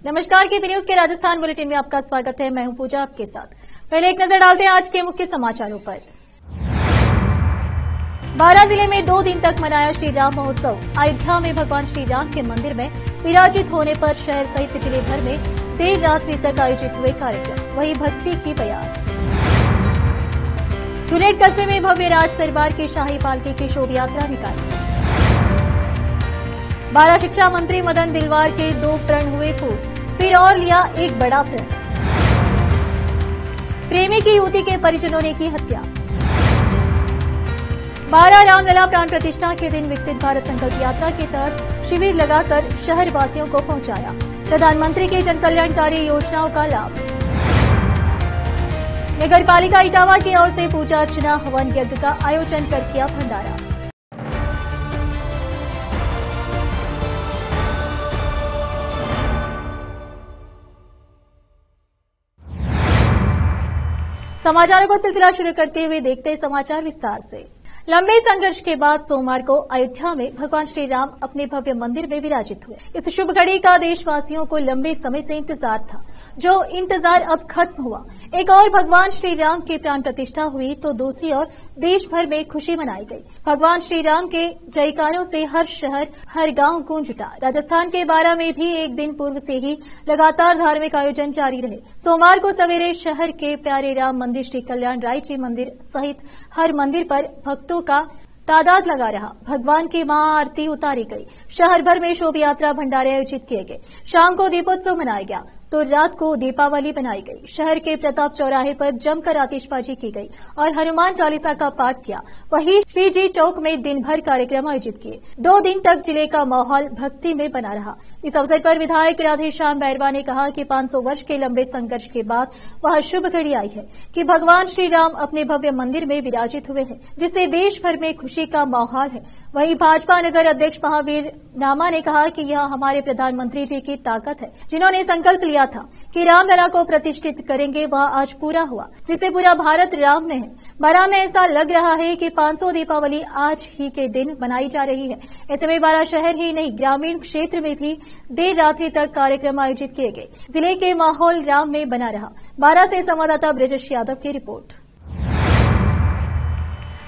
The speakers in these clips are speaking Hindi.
नमस्कार, केपी न्यूज के राजस्थान बुलेटिन में आपका स्वागत है। मैं हूं पूजा आपके साथ। पहले एक नजर डालते हैं आज के मुख्य समाचारों पर। 12 जिले में 2 दिन तक मनाया श्री राम महोत्सव। अयोध्या में भगवान श्री राम के मंदिर में विराजित होने पर शहर सहित जिले भर में देर रात्रि तक आयोजित हुए कार्यक्रम। वहीं भक्ति की बयान। धुलेट कस्बे में भव्य राज दरबार की शाही पालकी की शोभा यात्रा निकाली। 12 शिक्षा मंत्री मदन दिलवार के 2 प्रण हुए पूर्ण, फिर और लिया एक बड़ा प्रण। प्रेमी की युवती के परिजनों ने की हत्या। 12 रामलला प्राण प्रतिष्ठा के दिन विकसित भारत संकल्प यात्रा के तहत शिविर लगाकर शहर वासियों को पहुंचाया प्रधानमंत्री की जन कल्याणकारी योजनाओं का लाभ। नगर पालिका इटावा की ओर से पूजा अर्चना हवन यज्ञ का आयोजन कर किया भंडारा। समाचारों को सिलसिला शुरू करते हुए देखते हैं समाचार विस्तार से। लंबे संघर्ष के बाद सोमवार को अयोध्या में भगवान श्री राम अपने भव्य मंदिर में विराजित हुए। इस शुभ घड़ी का देशवासियों को लंबे समय से इंतजार था, जो इंतजार अब खत्म हुआ। एक और भगवान श्री राम की प्राण प्रतिष्ठा हुई तो दूसरी ओर देश भर में खुशी मनाई गई। भगवान श्री राम के जयकारों से हर शहर हर गांव गूंज उठा। राजस्थान के 12 में भी एक दिन पूर्व से ही लगातार धार्मिक आयोजन जारी रहे। सोमवार को सवेरे शहर के प्यारे राम मंदिर श्री कल्याण राय जी मंदिर सहित हर मंदिर पर भक्तों का तादाद लगा रहा। भगवान की महाआरती उतारी गई। शहर भर में शोभा यात्रा भंडारे आयोजित किए गए। शाम को दीपोत्सव मनाया गया तो रात को दीपावली बनाई गई। शहर के प्रताप चौराहे पर जमकर आतिशबाजी की गई और हनुमान चालीसा का पाठ किया। वहीं श्री जी चौक में दिन भर कार्यक्रम आयोजित किए। 2 दिन तक जिले का माहौल भक्ति में बना रहा। इस अवसर पर विधायक राधेश्याम बैरवा ने कहा कि 500 वर्ष के लंबे संघर्ष के बाद वह शुभ घड़ी आई है कि भगवान श्री राम अपने भव्य मंदिर में विराजित हुए हैं, जिससे देश भर में खुशी का माहौल है। वहीं भाजपा नगर अध्यक्ष महावीर नामा ने कहा कि यह हमारे प्रधानमंत्री जी की ताकत है, जिन्होंने संकल्प लिया था कि रामलला को प्रतिष्ठित करेंगे, वह आज पूरा हुआ, जिससे पूरा भारत राम में है। 12 में ऐसा लग रहा है कि 500 दीपावली आज ही के दिन मनाई जा रही है। ऐसे में 12 शहर ही नहीं, ग्रामीण क्षेत्र में भी देर रात्रि तक कार्यक्रम आयोजित किए गए। जिले के माहौल राम में बना रहा। 12 से संवाददाता ब्रजेश यादव की रिपोर्ट।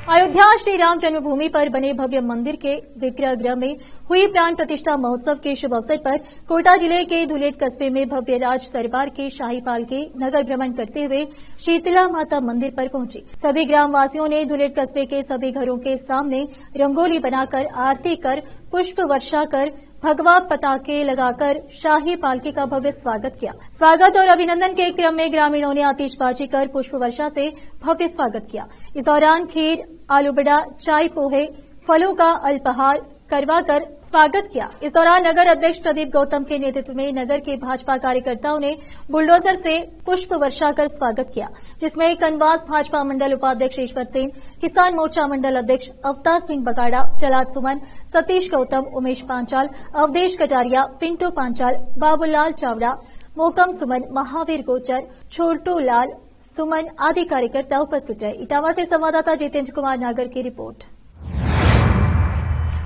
अयोध्या श्री राम जन्मभूमि पर बने भव्य मंदिर के विग्रह गृह में हुई प्राण प्रतिष्ठा महोत्सव के शुभ अवसर पर कोटा जिले के धुलेट कस्बे में भव्य राज दरबार की शाही पालकी नगर भ्रमण करते हुए शीतला माता मंदिर पर पहुंची। सभी ग्रामवासियों ने धुलेट कस्बे के सभी घरों के सामने रंगोली बनाकर आरती कर पुष्प वर्षा कर भगवा पताके लगाकर शाही पालकी का भव्य स्वागत किया। स्वागत और अभिनंदन के क्रम में ग्रामीणों ने आतिशबाजी कर पुष्प वर्षा से भव्य स्वागत किया। इस दौरान खीर, आलू बड़ा, चाय, पोहे, फलों का अल्पाहार करवाकर स्वागत किया। इस दौरान नगर अध्यक्ष प्रदीप गौतम के नेतृत्व में नगर के भाजपा कार्यकर्ताओं ने बुलडोजर से पुष्प वर्षा कर स्वागत किया, जिसमें कनवास भाजपा मंडल उपाध्यक्ष ईश्वर सिंह, किसान मोर्चा मंडल अध्यक्ष अवतार सिंह बगाड़ा, प्रहलाद सुमन, सतीश गौतम, उमेश पांचाल, अवधेश कटारिया, पिंटू पांचाल, बाबूलाल चावड़ा, मोकम सुमन, महावीर गोचर, छोटू लाल सुमन आदि कार्यकर्ता उपस्थित रहे। इटावा से संवाददाता जितेंद्र कुमार नागर की रिपोर्ट।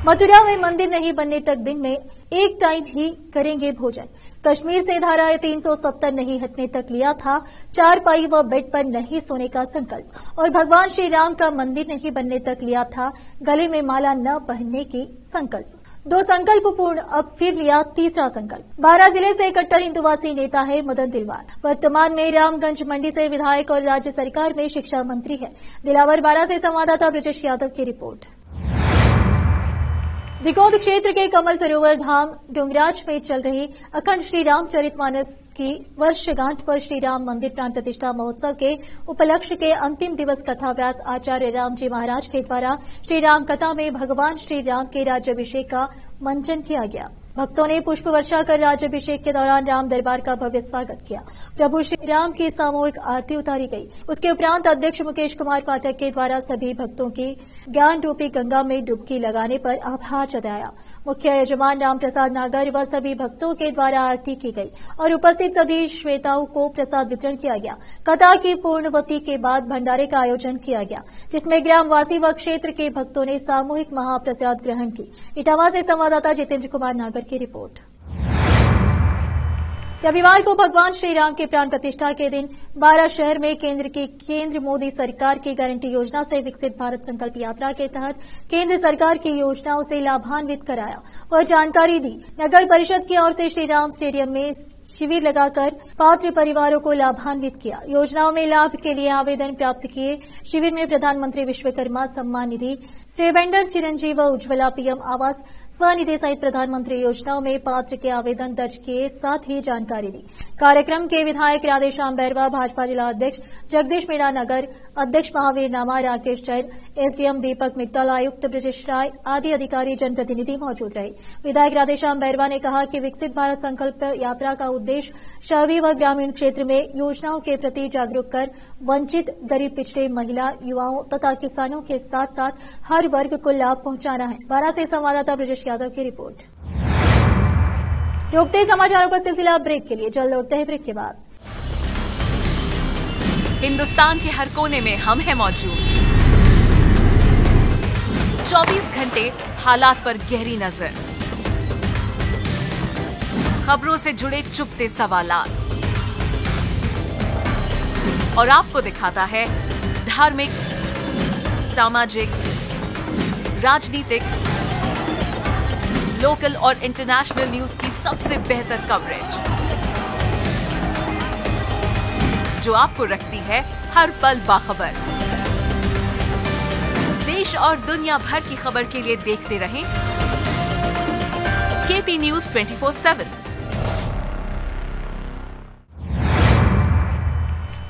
मथुरा में मंदिर नहीं बनने तक दिन में एक टाइम ही करेंगे भोजन। कश्मीर से धारा 370 नहीं हटने तक लिया था चारपाई व बेड पर नहीं सोने का संकल्प, और भगवान श्री राम का मंदिर नहीं बनने तक लिया था गले में माला न पहनने की संकल्प। 2 संकल्प पूर्ण, अब फिर लिया तीसरा संकल्प। 12 जिले से कट्टर हिंदुवासी नेता है मदन दिलवार। वर्तमान में रामगंज मंडी से विधायक और राज्य सरकार में शिक्षा मंत्री है। दिलावर 12 से संवाददाता ब्रजेश यादव की रिपोर्ट। दिगोद क्षेत्र के कमल सरोवर धाम डुंगराज में चल रही अखंड श्री रामचरितमानस की वर्षगांठ पर श्री राम मंदिर प्राण प्रतिष्ठा महोत्सव के उपलक्ष्य के अंतिम दिवस कथा व्यास आचार्य राम जी महाराज के द्वारा श्री राम कथा में भगवान श्री राम के राज्याभिषेक का मंचन किया गया। भक्तों ने पुष्प वर्षा कर राज्याभिषेक के दौरान राम दरबार का भव्य स्वागत किया। प्रभु श्री राम की सामूहिक आरती उतारी गई। उसके उपरांत अध्यक्ष मुकेश कुमार पाठक के द्वारा सभी भक्तों की ज्ञान रूपी गंगा में डुबकी लगाने पर आभार जताया। मुख्य यजमान राम प्रसाद नागर व सभी भक्तों के द्वारा आरती की गई और उपस्थित सभी श्वेताओं को प्रसाद वितरण किया गया। कथा की पूर्णवती के बाद भंडारे का आयोजन किया गया, जिसमें ग्रामवासी व क्षेत्र के भक्तों ने सामूहिक महाप्रसाद ग्रहण की। इटावा से संवाददाता जितेंद्र कुमार नागर की रिपोर्ट। रविवार को भगवान श्री राम के प्राण प्रतिष्ठा के दिन 12 शहर में केंद्र मोदी सरकार की गारंटी योजना से विकसित भारत संकल्प यात्रा के तहत केंद्र सरकार की योजनाओं से लाभान्वित कराया। वह जानकारी दी। नगर परिषद की ओर से श्री राम स्टेडियम में शिविर लगाकर पात्र परिवारों को लाभान्वित किया। योजनाओं में लाभ के लिए आवेदन प्राप्त किए। शिविर में प्रधानमंत्री विश्वकर्मा सम्मान निधि, श्रीबंडन चिरंजीव व उज्ज्वला पीएम आवास स्वनिधि सहित प्रधानमंत्री योजनाओं में पात्र के आवेदन दर्ज किए, साथ ही जानकारी दी। कार्यक्रम के विधायक राधेश्याम बैरवा, भाजपा जिला अध्यक्ष जगदीश मीणा, नगर अध्यक्ष महावीर नामा, राकेश जैन, एसडीएम दीपक मित्तल, आयुक्त ब्रजेश राय आदि अधिकारी जनप्रतिनिधि मौजूद रहे। विधायक राधेश्याम बैरवा ने कहा कि विकसित भारत संकल्प यात्रा का उद्देश्य शहरी व ग्रामीण क्षेत्र में योजनाओं के प्रति जागरूक कर वंचित, गरीब, पिछड़े, महिला, युवाओं तथा किसानों के साथ साथ हर वर्ग को लाभ पहुंचाना है। 12 से संवाददाता ब्रजेश यादव की रिपोर्ट। रोकते समाचारों का सिलसिला ब्रेक के लिए, जल्द लौटते हैं ब्रेक के बाद। हिंदुस्तान के हर कोने में हम हैं मौजूद। 24 घंटे हालात पर गहरी नजर, खबरों से जुड़े चुपते सवालात और आपको दिखाता है धार्मिक, सामाजिक, राजनीतिक, लोकल और इंटरनेशनल न्यूज की सबसे बेहतर कवरेज, जो आपको रखती है हर पल बाखबर। देश और दुनिया भर की खबर के लिए देखते रहें केपी न्यूज 24/7।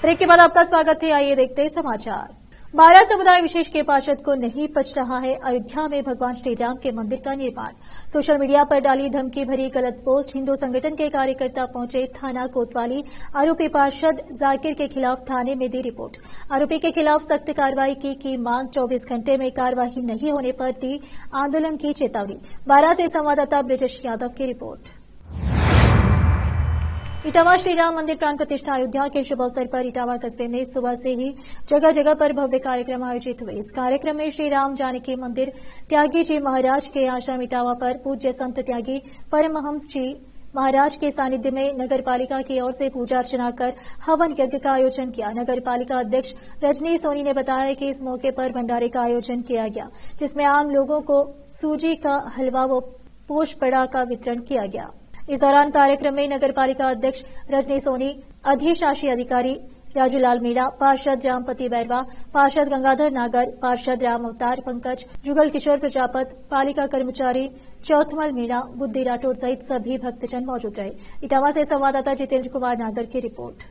ब्रेक के बाद आपका स्वागत है। आइए देखते हैं समाचार। 12 समुदाय विशेष के पार्षद को नहीं पच रहा है अयोध्या में भगवान श्री राम के मंदिर का निर्माण। सोशल मीडिया पर डाली धमकी भरी गलत पोस्ट, हिंदू संगठन के कार्यकर्ता पहुंचे थाना कोतवाली। आरोपी पार्षद जाकिर के खिलाफ थाने में दी रिपोर्ट। आरोपी के खिलाफ सख्त कार्रवाई की मांग। 24 घंटे में कार्रवाई नहीं होने पर दी आंदोलन की चेतावनी। 12 से संवाददाता ब्रजेश यादव की रिपोर्ट। इटावा श्री राम मंदिर प्राण प्रतिष्ठा अयोध्या के शुभ अवसर पर इटावा कस्बे में सुबह से ही जगह जगह पर भव्य कार्यक्रम आयोजित हुए। इस कार्यक्रम में श्री राम जानकी मंदिर, त्यागी जी महाराज के आश्रम इटावा पर पूज्य संत त्यागी परमहंस जी महाराज के सानिध्य में नगर पालिका की ओर से पूजा अर्चना कर हवन यज्ञ का आयोजन किया। नगर पालिका अध्यक्ष रजनी सोनी ने बताया कि इस मौके पर भंडारे का आयोजन किया गया, जिसमें आम लोगों को सूजी का हलवा व पोष पड़ा का वितरण किया गया। इस दौरान कार्यक्रम में नगर पालिका अध्यक्ष रजनी सोनी, अधिशासी अधिकारी राजूलाल मीणा, पार्षद रामपति बैरवा, पार्षद गंगाधर नागर, पार्षद राम अवतार पंकज, जुगल किशोर प्रजापत, पालिका कर्मचारी चौथमल मीणा, बुद्धि राठौड़ सहित सभी भक्तजन मौजूद रहे। इटावा से संवाददाता जितेंद्र कुमार नागर की रिपोर्ट।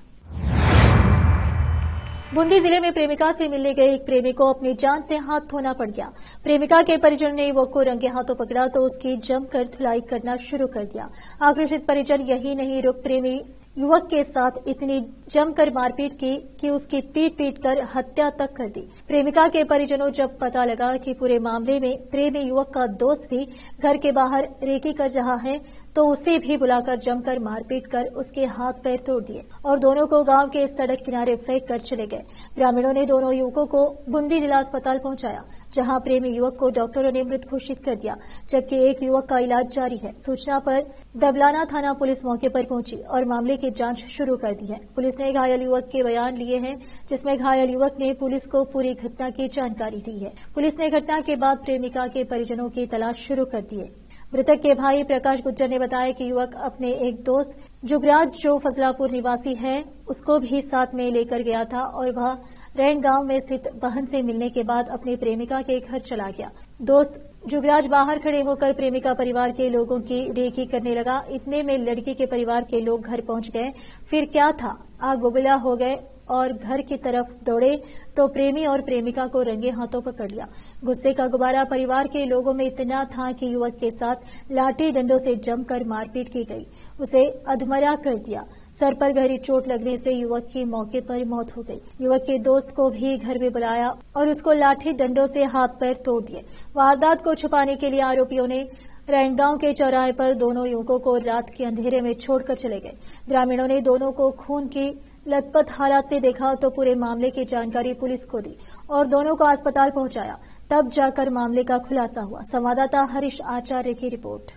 बूंदी जिले में प्रेमिका से मिलने गए एक प्रेमी को अपनी जान से हाथ धोना पड़ गया। प्रेमिका के परिजनों ने युवक को रंगे हाथों पकड़ा तो उसकी जमकर धुलाई करना शुरू कर दिया। आक्रोशित परिजन यही नहीं रुक प्रेमी युवक के साथ इतनी जमकर मारपीट की कि उसकी पीट कर हत्या तक कर दी। प्रेमिका के परिजनों जब पता लगा कि पूरे मामले में प्रेमी युवक का दोस्त भी घर के बाहर रेकी कर रहा है तो उसे भी बुलाकर जमकर मारपीट कर उसके हाथ पैर तोड़ दिए और दोनों को गांव के सड़क किनारे फेंक कर चले गए। ग्रामीणों ने दोनों युवकों को बूंदी जिला अस्पताल पहुंचाया, जहां प्रेमी युवक को डॉक्टरों ने मृत घोषित कर दिया, जबकि एक युवक का इलाज जारी है। सूचना पर दबलाना थाना पुलिस मौके पर पहुंची और मामले की जांच शुरू कर दी है। पुलिस ने घायल युवक के बयान लिए हैं, जिसमें घायल युवक ने पुलिस को पूरी घटना की जानकारी दी है। पुलिस ने घटना के बाद प्रेमिका के परिजनों की तलाश शुरू कर दी है। मृतक के भाई प्रकाश गुज्जर ने बताया कि युवक अपने एक दोस्त जुगराज, जो फजलापुर निवासी है, उसको भी साथ में लेकर गया था और वह रैन गांव में स्थित बहन से मिलने के बाद अपनी प्रेमिका के घर चला गया। दोस्त जुगराज बाहर खड़े होकर प्रेमिका परिवार के लोगों की रेकी करने लगा। इतने में लड़की के परिवार के लोग घर पहुंच गए। फिर क्या था, आग बबूला हो गए और घर की तरफ दौड़े तो प्रेमी और प्रेमिका को रंगे हाथों पकड़ लिया। गुस्से का गुब्बारा परिवार के लोगों में इतना था कि युवक के साथ लाठी डंडों से जमकर मारपीट की गई, उसे अधमरा कर दिया। सर पर गहरी चोट लगने से युवक की मौके पर मौत हो गई। युवक के दोस्त को भी घर में बुलाया और उसको लाठी डंडों से हाथ पैर तोड़ दिए। वारदात को छुपाने के लिए आरोपियों ने रैनगांव के चौराहे पर दोनों युवकों को रात के अंधेरे में छोड़कर चले गए। ग्रामीणों ने दोनों को खून की लथपथ हालात में देखा तो पूरे मामले की जानकारी पुलिस को दी और दोनों को अस्पताल पहुंचाया, तब जाकर मामले का खुलासा हुआ। संवाददाता हरीश आचार्य की रिपोर्ट।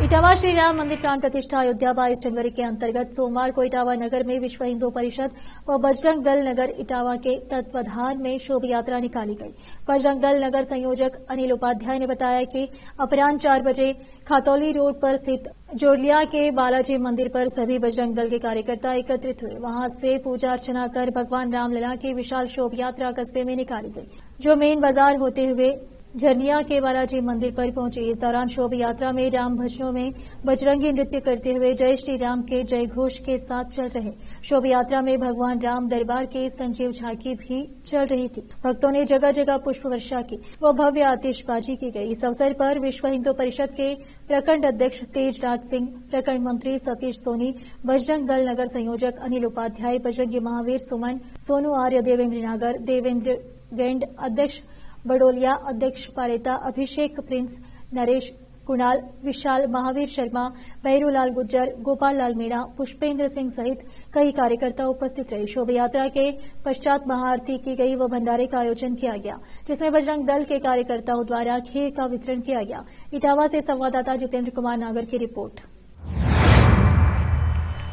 इटावा श्री राम मंदिर प्राण प्रतिष्ठा अयोध्या 22 जनवरी के अंतर्गत सोमवार को इटावा नगर में विश्व हिंदू परिषद व बजरंग दल नगर इटावा के तत्वाधान में शोभा यात्रा निकाली गई। बजरंग दल नगर संयोजक अनिल उपाध्याय ने बताया कि अपराह्न 4 बजे खातौली रोड पर स्थित जोड़लिया के बालाजी मंदिर पर सभी बजरंग दल के कार्यकर्ता एकत्रित हुए। वहां से पूजा अर्चना कर भगवान रामलला की विशाल शोभा यात्रा कस्बे में निकाली गई, जो मेन बाजार होते हुए झरनिया के बालाजी मंदिर पर पहुंची। इस दौरान शोभा यात्रा में राम भजनों में बजरंगी नृत्य करते हुए जय श्री राम के जय घोष के साथ चल रहे। शोभा यात्रा में भगवान राम दरबार के संजीव झांकी भी चल रही थी। भक्तों ने जगह जगह पुष्प वर्षा की व भव्य आतिशबाजी की गई। इस अवसर पर विश्व हिंदू परिषद के प्रखंड अध्यक्ष तेजराज सिंह, प्रखंड मंत्री सतीश सोनी, बजरंग दल नगर संयोजक अनिल उपाध्याय, बजरंगी महावीर सुमन, सोनू आर्य, देवेंद्र नागर, देवेंद्र गेंड, अध्यक्ष बडोलिया, अध्यक्ष पारेता, अभिषेक प्रिंस, नरेश, कुणाल, विशाल, महावीर शर्मा, भैरूलाल गुज्जर, गोपाल लाल मीणा, पुष्पेंद्र सिंह सहित कई कार्यकर्ता उपस्थित रहे। शोभा यात्रा के पश्चात महाआरती की गई व भंडारे का आयोजन किया गया, जिसमें बजरंग दल के कार्यकर्ताओं द्वारा खीर का वितरण किया गया। इटावा से संवाददाता जितेंद्र कुमार नागर की रिपोर्ट।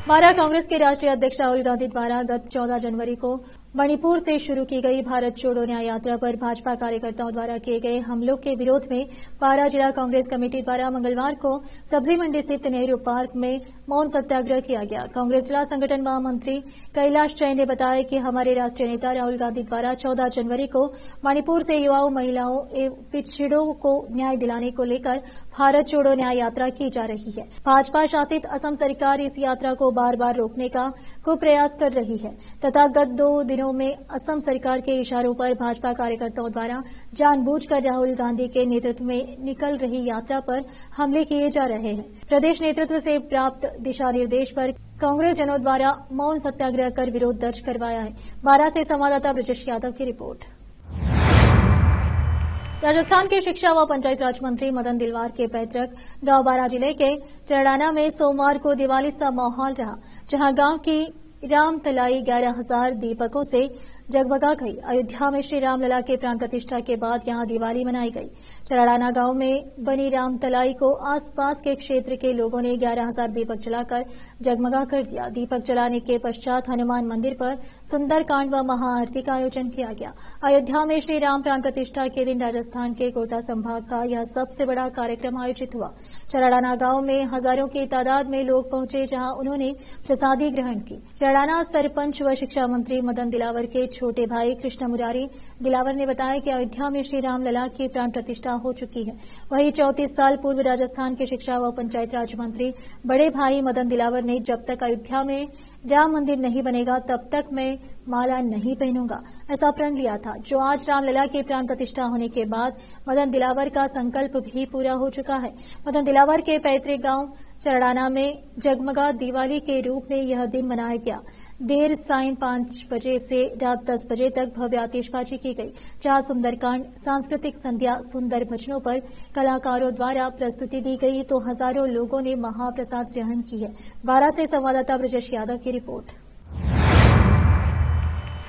बारा कांग्रेस के राष्ट्रीय अध्यक्ष राहुल गांधी द्वारा गत 14 जनवरी को मणिपुर से शुरू की गई भारत छोड़ो न्याय यात्रा पर भाजपा कार्यकर्ताओं द्वारा किए गए हमलों के विरोध में बारा जिला कांग्रेस कमेटी द्वारा मंगलवार को सब्जी मंडी स्थित नेहरू पार्क में मौन सत्याग्रह किया गया। कांग्रेस जिला संगठन महामंत्री कैलाश जैन ने बताया कि हमारे राष्ट्रीय नेता राहुल गांधी द्वारा 14 जनवरी को मणिपुर से युवाओं, महिलाओं एवं पिछड़ों को न्याय दिलाने को लेकर भारत छोड़ो न्याय यात्रा की जा रही है। भाजपा शासित असम सरकार इस यात्रा को बार बार रोकने का कुप्रयास कर रही है तथा गत 2 दिनों में असम सरकार के इशारों पर भाजपा कार्यकर्ताओं द्वारा जानबूझकर राहुल गांधी के नेतृत्व में निकल रही यात्रा पर हमले किए जा रहे हैं। प्रदेश नेतृत्व से प्राप्त दिशा निर्देश पर कांग्रेस जनों द्वारा मौन सत्याग्रह कर विरोध दर्ज करवाया है। बारा से संवाददाता ब्रजेश यादव की रिपोर्ट। राजस्थान के शिक्षा व पंचायत राज मंत्री मदन दिलवार के पैतृक गांव बारा जिले के चरड़ाना में सोमवार को दिवाली सा माहौल रहा, जहां गांव की राम तलाई 11,000 दीपकों से जगमगा गई। अयोध्या में श्री रामलला के प्राण प्रतिष्ठा के बाद यहां दिवाली मनाई गई। चरड़ाना गांव में बनी राम तलाई को आसपास के क्षेत्र के लोगों ने 11,000 दीपक जलाकर जगमगा कर दिया। दीपक जलाने के पश्चात हनुमान मंदिर पर सुंदरकांड व महाआरती का आयोजन किया गया। अयोध्या में श्री राम प्राण प्रतिष्ठा के दिन राजस्थान के कोटा संभाग का यह सबसे बड़ा कार्यक्रम आयोजित हुआ। चरड़ाना गांव में हजारों की तादाद में लोग पहुंचे, जहां उन्होंने प्रसादी ग्रहण की। चरड़ाना सरपंच व शिक्षा मंत्री मदन दिलावर के छोटे भाई कृष्ण मुरारी दिलावर ने बताया कि अयोध्या में श्री रामलला की प्राण प्रतिष्ठा हो चुकी है। वहीं 34 साल पूर्व राजस्थान के शिक्षा व पंचायत राज मंत्री बड़े भाई मदन दिलावर ने जब तक अयोध्या में राम मंदिर नहीं बनेगा तब तक मैं माला नहीं पहनूंगा, ऐसा प्रण लिया था, जो आज रामलला की प्राण प्रतिष्ठा होने के बाद मदन दिलावर का संकल्प भी पूरा हो चुका है। मदन दिलावर के पैतृक गांव चरड़ाना में जगमगा दिवाली के रूप में यह दिन मनाया गया। देर सायं 5 बजे से रात 10 बजे तक भव्य आतिशबाजी की गई, जहां सुंदरकांड, सांस्कृतिक संध्या, सुंदर भजनों पर कलाकारों द्वारा प्रस्तुति दी गई तो हजारों लोगों ने महाप्रसाद ग्रहण की है। बारा से संवाददाता ब्रजेश यादव की रिपोर्ट।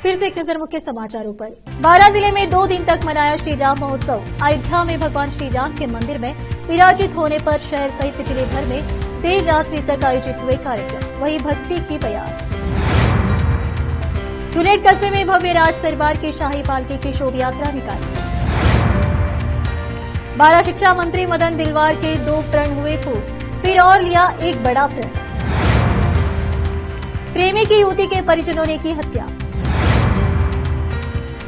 फिर से एक नजर मुख्य समाचारों पर। बारा जिले में 2 दिन तक मनाया श्री राम महोत्सव। अयोध्या में भगवान श्री राम के मंदिर में विराजित होने पर शहर सहित जिले भर में देर रात्रि तक आयोजित हुए कार्यक्रम, वही भक्ति की बयान। धुलेट कस्बे में भव्य राज दरबार की शाही पालकी की शोभा यात्रा निकाली। बारा शिक्षा मंत्री मदन दिलवार के 2 प्रण हुए पूर्ण, फिर और लिया एक बड़ा प्रण। प्रेमी की युवती के परिजनों ने की हत्या।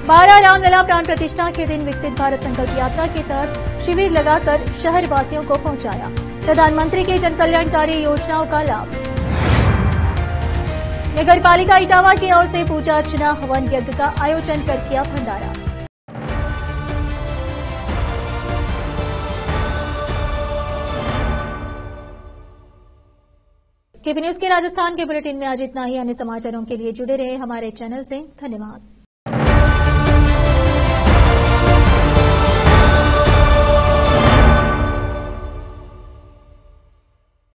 बारा रामलला प्राण प्रतिष्ठा के दिन विकसित भारत संकल्प यात्रा के तहत शिविर लगाकर शहर वासियों को पहुंचाया। प्रधानमंत्री की जन कल्याणकारी योजनाओं का लाभ। नगर पालिका इटावा की ओर से पूजा अर्चना, हवन यज्ञ का आयोजन कर किया भंडारा। केबी न्यूज के राजस्थान के बुलेटिन में आज इतना ही। अन्य समाचारों के लिए जुड़े रहे हमारे चैनल से। धन्यवाद।